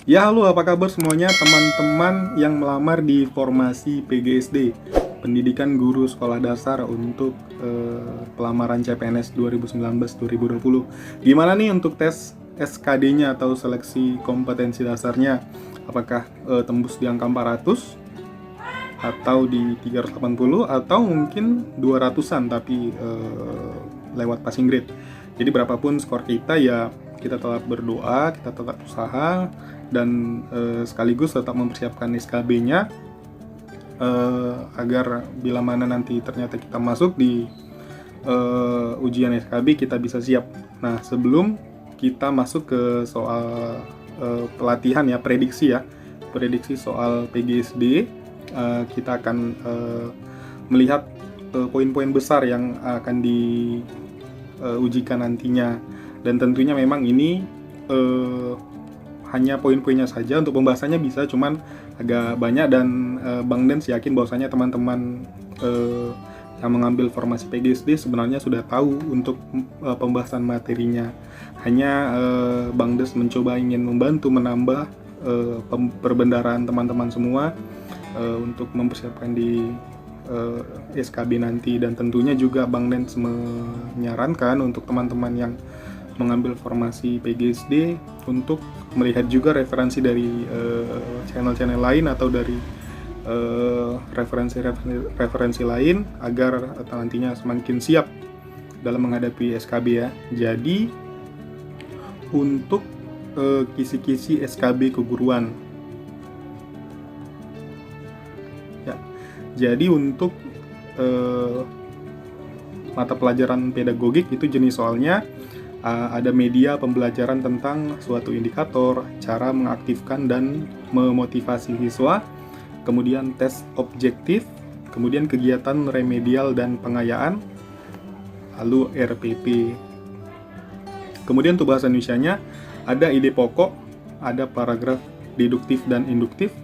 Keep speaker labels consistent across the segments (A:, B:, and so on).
A: Ya, halo, apa kabar semuanya teman-teman yang melamar di formasi PGSD, Pendidikan Guru Sekolah Dasar untuk pelamaran CPNS 2019-2020. Gimana nih untuk tes SKD-nya atau seleksi kompetensi dasarnya? Apakah tembus di angka 400 atau di 380 atau mungkin 200-an tapi lewat passing grade. Jadi berapapun skor kita ya kita tetap berdoa, kita tetap usaha dan sekaligus tetap mempersiapkan SKB-nya agar bila mana nanti ternyata kita masuk di ujian SKB kita bisa siap. Nah, sebelum kita masuk ke soal pelatihan ya, prediksi soal PGSD, kita akan melihat poin-poin besar yang akan diujikan nantinya, dan tentunya memang ini hanya poin-poinnya saja. Untuk pembahasannya bisa cuman agak banyak, dan Bang Dens yakin bahwasanya teman-teman yang mengambil formasi PGSD sebenarnya sudah tahu untuk pembahasan materinya. Hanya Bang Des mencoba ingin membantu menambah perbendaharaan teman-teman semua untuk mempersiapkan di SKB nanti. Dan tentunya juga Bang Dens menyarankan untuk teman-teman yang mengambil formasi PGSD untuk melihat juga referensi dari channel-channel lain atau dari referensi lain agar nantinya semakin siap dalam menghadapi SKB ya. Jadi untuk kisi-kisi SKB keguruan ya, jadi untuk mata pelajaran pedagogik itu jenis soalnya ada media pembelajaran tentang suatu indikator, cara mengaktifkan dan memotivasi siswa, kemudian tes objektif, kemudian kegiatan remedial dan pengayaan, lalu RPP. Kemudian untuk bahasa Indonesianya ada ide pokok, ada paragraf deduktif dan induktif,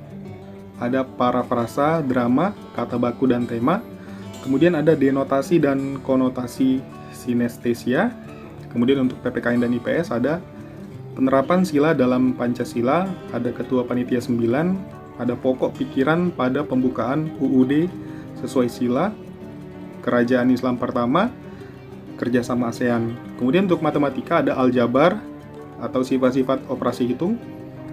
A: ada parafrasa, drama, kata baku dan tema, kemudian ada denotasi dan konotasi sinestesia. Kemudian untuk PPKN dan IPS ada penerapan sila dalam Pancasila, ada ketua panitia 9, ada pokok pikiran pada pembukaan UUD sesuai sila, kerajaan Islam pertama, kerjasama ASEAN. Kemudian untuk matematika ada aljabar atau sifat-sifat operasi hitung,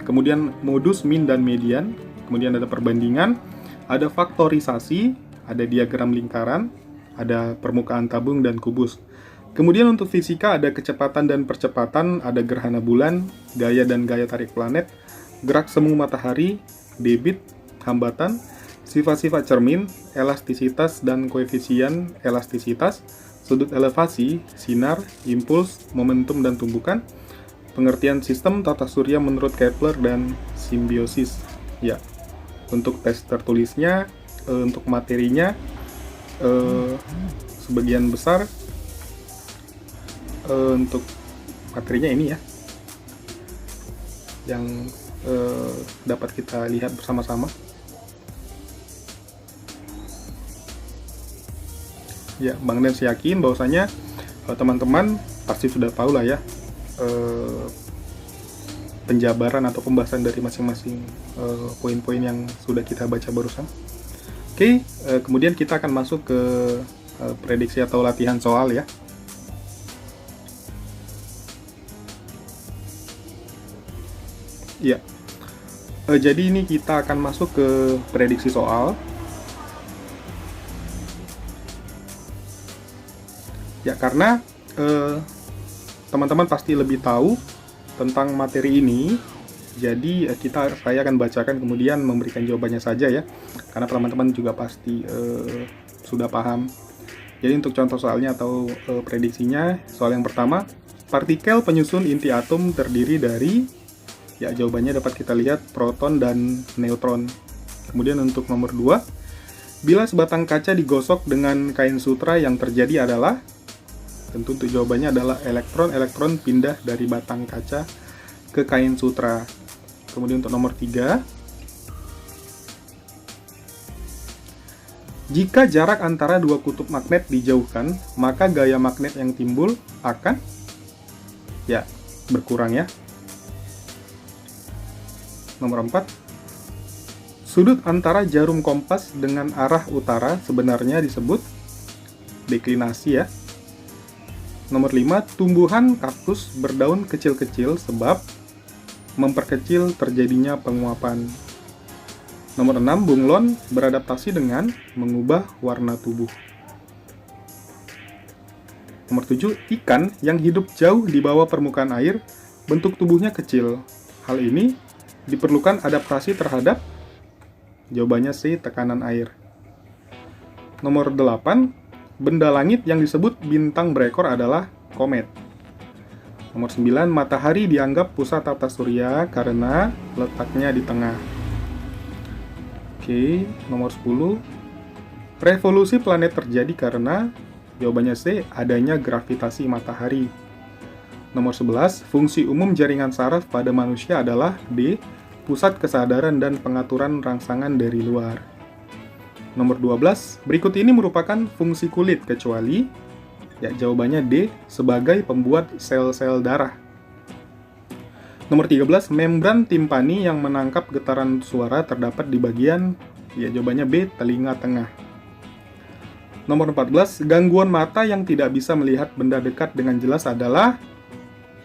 A: kemudian modus min dan median, kemudian ada perbandingan, ada faktorisasi, ada diagram lingkaran, ada permukaan tabung dan kubus. Kemudian untuk fisika ada kecepatan dan percepatan, ada gerhana bulan, gaya dan gaya tarik planet, gerak semu matahari, debit, hambatan, sifat-sifat cermin, elastisitas dan koefisien elastisitas, sudut elevasi, sinar, impuls, momentum dan tumbukan, pengertian sistem tata surya menurut Kepler dan simbiosis. Ya, untuk tes tertulisnya, untuk materinya sebagian besar untuk materinya ini ya, yang dapat kita lihat bersama-sama. Ya, Bang Dens yakin bahwasanya teman-teman pasti sudah tahu lah ya penjabaran atau pembahasan dari masing-masing poin-poin yang sudah kita baca barusan. Oke, kemudian kita akan masuk ke prediksi atau latihan soal ya. Ya, jadi ini kita akan masuk ke prediksi soal. Ya, karena teman-teman pasti lebih tahu tentang materi ini, jadi saya akan bacakan kemudian memberikan jawabannya saja ya, karena teman-teman juga pasti sudah paham. Jadi untuk contoh soalnya atau prediksinya, soal yang pertama, partikel penyusun inti atom terdiri dari, ya jawabannya dapat kita lihat proton dan neutron. Kemudian untuk nomor 2, bila sebatang kaca digosok dengan kain sutra yang terjadi adalah, tentu untuk jawabannya adalah elektron-elektron pindah dari batang kaca ke kain sutra. Kemudian untuk nomor 3, jika jarak antara dua kutub magnet dijauhkan, maka gaya magnet yang timbul akan berkurang ya. Nomor 4, sudut antara jarum kompas dengan arah utara sebenarnya disebut deklinasi ya. Nomor 5, tumbuhan kaktus berdaun kecil-kecil sebab memperkecil terjadinya penguapan. Nomor 6, bunglon beradaptasi dengan mengubah warna tubuh. Nomor 7, ikan yang hidup jauh di bawah permukaan air, bentuk tubuhnya kecil. Hal ini diperlukan adaptasi terhadap, jawabannya C, tekanan air. Nomor 8, benda langit yang disebut bintang berekor adalah komet. Nomor 9, matahari dianggap pusat tata surya karena letaknya di tengah. Oke, nomor 10, revolusi planet terjadi karena, jawabannya C, adanya gravitasi matahari. Nomor 11, fungsi umum jaringan saraf pada manusia adalah D, pusat kesadaran dan pengaturan rangsangan dari luar. Nomor 12, berikut ini merupakan fungsi kulit kecuali, ya jawabannya D, sebagai pembuat sel-sel darah. Nomor 13, membran timpani yang menangkap getaran suara terdapat di bagian, ya jawabannya B, telinga tengah. Nomor 14, gangguan mata yang tidak bisa melihat benda dekat dengan jelas adalah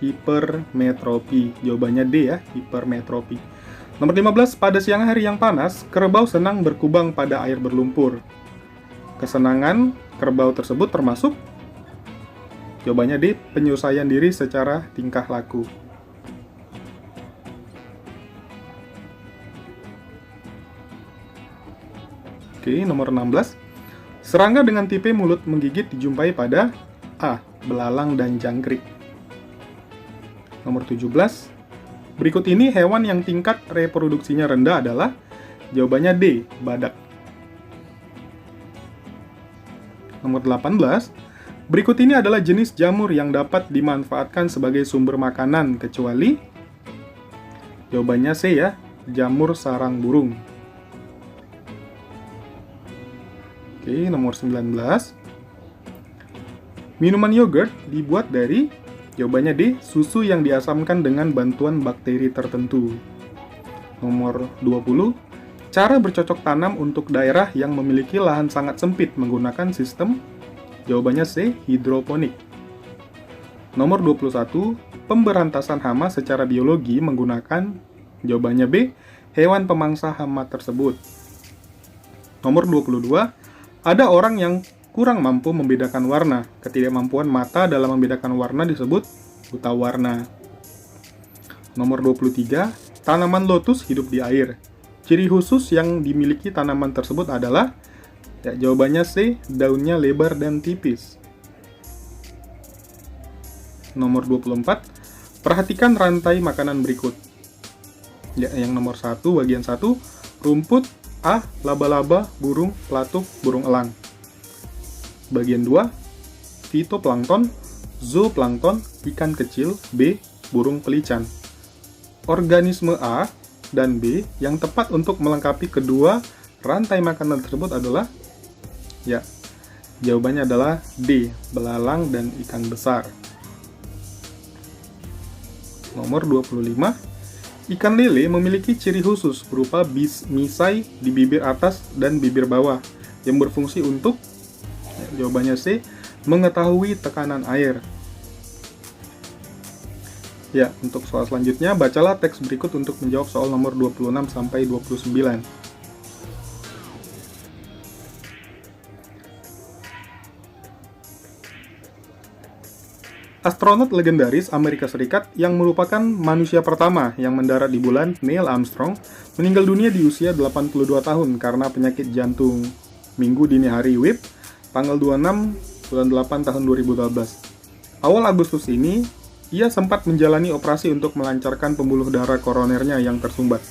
A: hipermetropi. Jawabannya D ya, hipermetropi. Nomor 15, pada siang hari yang panas, kerbau senang berkubang pada air berlumpur. Kesenangan kerbau tersebut termasuk, jawabannya D, penyesuaian diri secara tingkah laku. Oke, nomor 16. Serangga dengan tipe mulut menggigit dijumpai pada A, belalang dan jangkrik. Nomor 17. Berikut ini hewan yang tingkat reproduksinya rendah adalah, jawabannya D, badak. Nomor 18. Berikut ini adalah jenis jamur yang dapat dimanfaatkan sebagai sumber makanan kecuali, jawabannya C ya, jamur sarang burung. Oke, nomor 19. Minuman yogurt dibuat dari, jawabannya D, susu yang diasamkan dengan bantuan bakteri tertentu. Nomor 20. Cara bercocok tanam untuk daerah yang memiliki lahan sangat sempit menggunakan sistem, jawabannya C, hidroponik. Nomor 21. Pemberantasan hama secara biologi menggunakan, jawabannya B, hewan pemangsa hama tersebut. Nomor 22. Ada orang yang kurang mampu membedakan warna. Ketidakmampuan mata dalam membedakan warna disebut buta warna. Nomor 23. Tanaman lotus hidup di air. Ciri khusus yang dimiliki tanaman tersebut adalah, ya jawabannya C, daunnya lebar dan tipis. Nomor 24. Perhatikan rantai makanan berikut. Ya, yang nomor 1, bagian 1, rumput. A, laba-laba, burung, pelatuk, burung elang. Bagian 2, fitoplankton, zooplankton, ikan kecil. B, burung pelican. Organisme A dan B yang tepat untuk melengkapi kedua rantai makanan tersebut adalah, ya, jawabannya adalah D, belalang dan ikan besar. Nomor 25, ikan lele memiliki ciri khusus berupa misai di bibir atas dan bibir bawah yang berfungsi untuk, jawabannya C, mengetahui tekanan air. Ya, untuk soal selanjutnya, bacalah teks berikut untuk menjawab soal nomor 26 sampai 29. Astronot legendaris Amerika Serikat yang merupakan manusia pertama yang mendarat di bulan, Neil Armstrong, meninggal dunia di usia 82 tahun karena penyakit jantung. Minggu dini hari WIB, tanggal 26 bulan 8 tahun 2012. Awal Agustus ini, ia sempat menjalani operasi untuk melancarkan pembuluh darah koronernya yang tersumbat.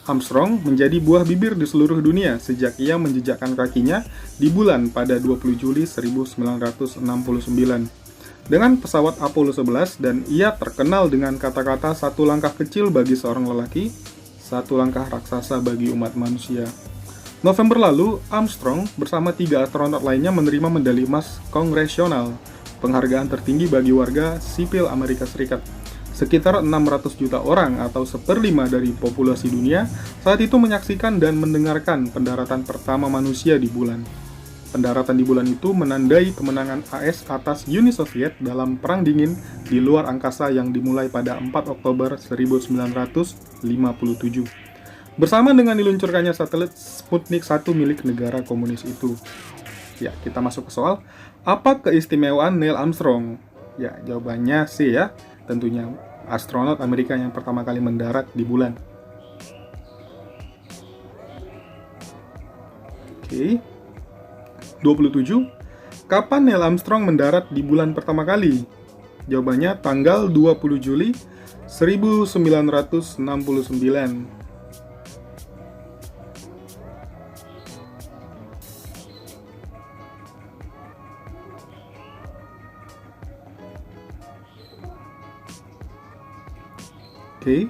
A: Armstrong menjadi buah bibir di seluruh dunia sejak ia menjejakkan kakinya di bulan pada 20 Juli 1969. Dengan pesawat Apollo 11 dan ia terkenal dengan kata-kata satu langkah kecil bagi seorang lelaki, satu langkah raksasa bagi umat manusia. November lalu, Armstrong bersama 3 astronot lainnya menerima medali emas kongresional, penghargaan tertinggi bagi warga sipil Amerika Serikat. Sekitar 600 juta orang atau 1/5 dari populasi dunia saat itu menyaksikan dan mendengarkan pendaratan pertama manusia di bulan. Pendaratan di bulan itu menandai kemenangan AS atas Uni Soviet dalam Perang Dingin di luar angkasa yang dimulai pada 4 Oktober 1957. Bersama dengan diluncurkannya satelit Sputnik 1 milik negara komunis itu. Ya, kita masuk ke soal, apa keistimewaan Neil Armstrong? Ya, jawabannya C ya. Tentunya astronot Amerika yang pertama kali mendarat di bulan. Oke. 27. Kapan Neil Armstrong mendarat di bulan pertama kali? Jawabannya tanggal 20 Juli 1969. Oke.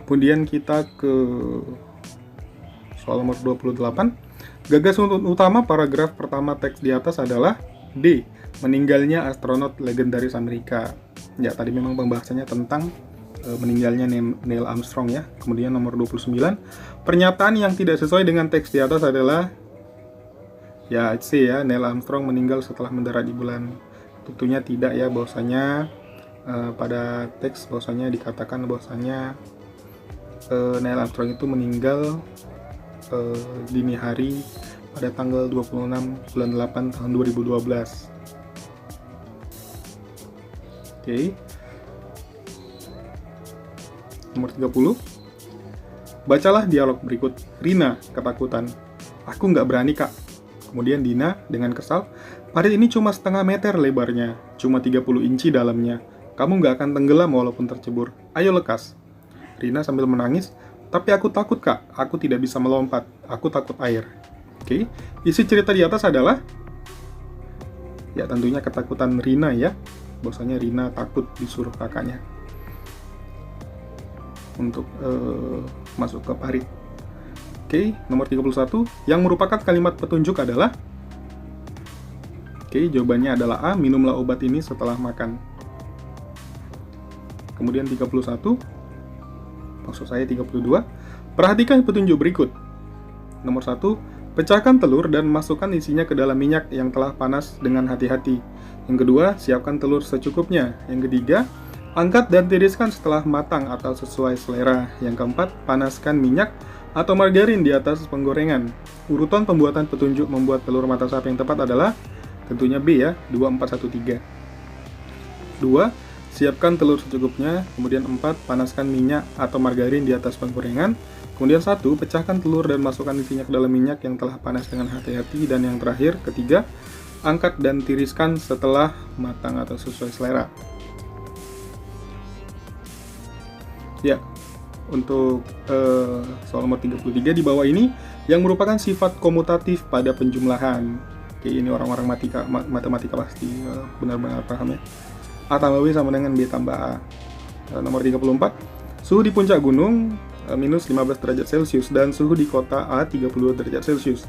A: Kemudian kita ke soal nomor 28. Gagasan utama paragraf pertama teks di atas adalah D. Meninggalnya astronot legendaris Amerika. Ya, tadi memang pembahasannya tentang meninggalnya Neil Armstrong ya. Kemudian nomor 29, pernyataan yang tidak sesuai dengan teks di atas adalah ya C ya, Neil Armstrong meninggal setelah mendarat di bulan. Tentunya tidak ya, bahwasanya pada teks bahwasanya dikatakan bahwasanya Neil Armstrong itu meninggal dini hari pada tanggal 26 bulan 8 tahun 2012. Oke. Nomor 30. Bacalah dialog berikut. Rina, ketakutan. Aku nggak berani, Kak. Kemudian Dina dengan kesal. Parit ini cuma setengah meter lebarnya. Cuma 30 inci dalamnya. Kamu nggak akan tenggelam walaupun tercebur. Ayo lekas. Rina sambil menangis. Tapi aku takut, Kak. Aku tidak bisa melompat. Aku takut air. Oke. Isi cerita di atas adalah ya tentunya ketakutan Rina ya. Bahwasanya Rina takut disuruh kakaknya untuk masuk ke parit. Oke, nomor 31 yang merupakan kalimat petunjuk adalah jawabannya adalah A, minumlah obat ini setelah makan. Kemudian 31, maksud saya 32, perhatikan petunjuk berikut. Nomor 1, pecahkan telur dan masukkan isinya ke dalam minyak yang telah panas dengan hati-hati. Yang kedua, siapkan telur secukupnya. Yang ketiga, angkat dan tiriskan setelah matang atau sesuai selera. Yang keempat, panaskan minyak atau margarin di atas penggorengan. Urutan pembuatan petunjuk membuat telur mata sapi yang tepat adalah tentunya B ya, 2, 4, 1, 3. 2. Siapkan telur secukupnya. Kemudian 4. Panaskan minyak atau margarin di atas penggorengan. Kemudian 1. Pecahkan telur dan masukkan isinya ke dalam minyak yang telah panas dengan hati-hati. Dan yang terakhir, ketiga, angkat dan tiriskan setelah matang atau sesuai selera. Ya, untuk soal nomor 33 di bawah ini yang merupakan sifat komutatif pada penjumlahan. Oke, ini orang-orang matematika pasti benar-benar paham ya. A tambah B sama dengan B tambah A. Nomor 34, suhu di puncak gunung minus 15 derajat Celcius dan suhu di kota A 32 derajat Celcius.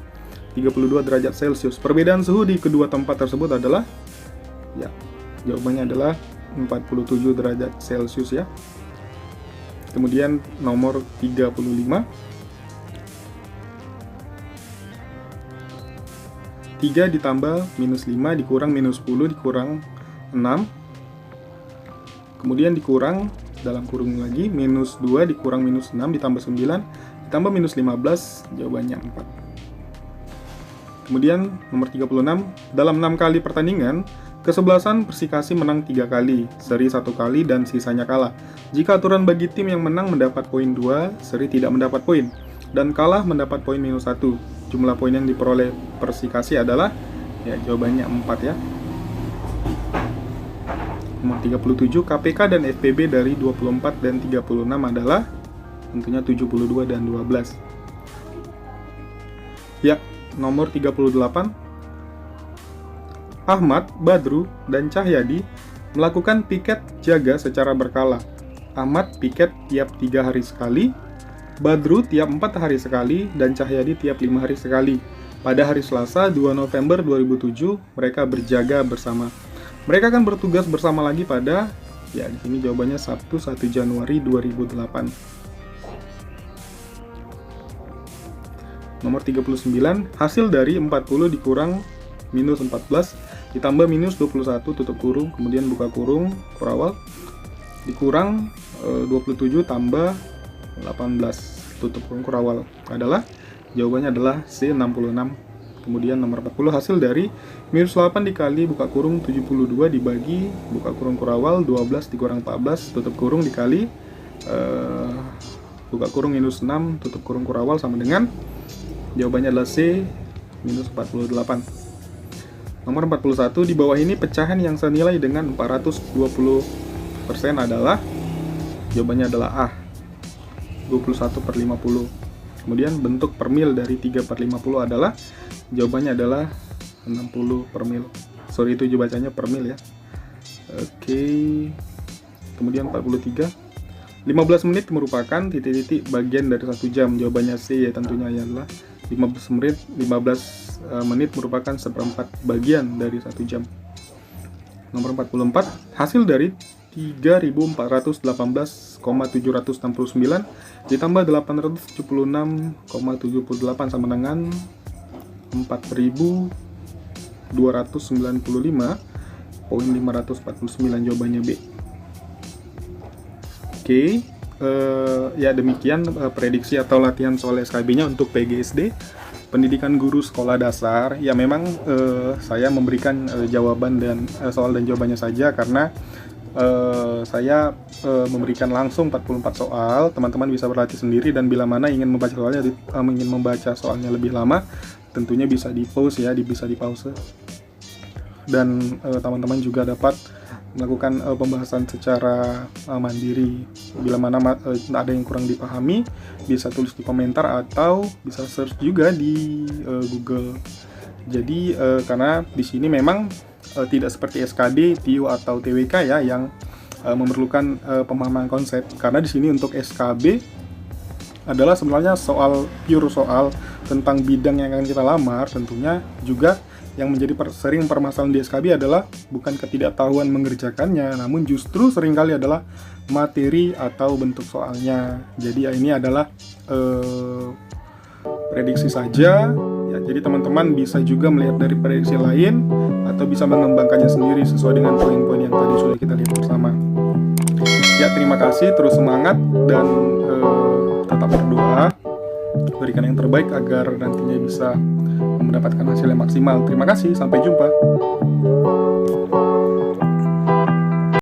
A: 32 derajat Celcius. Perbedaan suhu di kedua tempat tersebut adalah ya, jawabannya adalah 47 derajat Celcius ya. Kemudian nomor 35, 3 ditambah minus 5 dikurang minus 10 dikurang 6, kemudian dikurang dalam kurung lagi minus 2 dikurang minus 6 ditambah 9 ditambah minus 15, jawabannya 4. Kemudian nomor 36, dalam 6 kali pertandingan, kesebelasan Persikasi menang 3 kali, seri 1 kali, dan sisanya kalah. Jika aturan bagi tim yang menang mendapat poin 2, seri tidak mendapat poin, dan kalah mendapat poin minus 1. Jumlah poin yang diperoleh Persikasi adalah, ya jawabannya 4 ya. Nomor 37, KPK dan FPB dari 24 dan 36 adalah tentunya 72 dan 12. Ya, nomor 38, Ahmad, Badru, dan Cahyadi melakukan piket jaga secara berkala. Ahmad piket tiap 3 hari sekali, Badru tiap 4 hari sekali, dan Cahyadi tiap 5 hari sekali. Pada hari Selasa 2 November 2007 mereka berjaga bersama. Mereka akan bertugas bersama lagi pada, ya di sini jawabannya Sabtu 1 Januari 2008. Nomor 39, hasil dari 40 dikurang minus 14 ditambah minus 21 tutup kurung, kemudian buka kurung, kurawal, dikurang 27 tambah 18 tutup kurung kurawal adalah, jawabannya adalah C, 66. Kemudian nomor 40, hasil dari minus 8 dikali buka kurung 72 dibagi buka kurung kurawal 12 dikurang 14 tutup kurung dikali buka kurung minus 6 tutup kurung kurawal sama dengan, jawabannya adalah C, minus 48. Nomor 41, di bawah ini pecahan yang senilai dengan 420% adalah, jawabannya adalah A, 21/50. Kemudian bentuk per mil dari 3/50 adalah, jawabannya adalah 60 per mil. Sorry, itu bacanya per mil ya. Oke. Kemudian 43, 15 menit merupakan titik-titik bagian dari 1 jam. Jawabannya C ya, tentunya adalah 15 menit merupakan seperempat bagian dari 1 jam. Nomor 44, hasil dari 3.418,769 ditambah 876,78 sama dengan 4.295,549, jawabannya B. Oke, ya demikian prediksi atau latihan soal SKB-nya untuk PGSD, pendidikan guru sekolah dasar. Ya memang saya memberikan jawaban dan soal dan jawabannya saja karena saya memberikan langsung 44 soal. Teman-teman bisa berlatih sendiri, dan bila mana ingin membaca soalnya lebih lama, tentunya bisa di-pause ya, bisa di-pause. Dan teman-teman juga dapat melakukan pembahasan secara mandiri. Bila mana ada yang kurang dipahami, bisa tulis di komentar atau bisa search juga di Google. Jadi karena di sini memang tidak seperti SKD, TIO atau TWK ya yang memerlukan pemahaman konsep. Karena di sini untuk SKB adalah sebenarnya pure soal tentang bidang yang akan kita lamar. Tentunya juga yang menjadi sering permasalahan di SKB adalah bukan ketidaktahuan mengerjakannya, namun justru seringkali adalah materi atau bentuk soalnya. Jadi ya ini adalah prediksi saja ya, jadi teman-teman bisa juga melihat dari prediksi lain atau bisa mengembangkannya sendiri sesuai dengan poin-poin yang tadi sudah kita lihat bersama. Ya, terima kasih, terus semangat dan tetap berdoa, berikan yang terbaik agar nantinya bisa mendapatkan hasil yang maksimal. Terima kasih, sampai jumpa.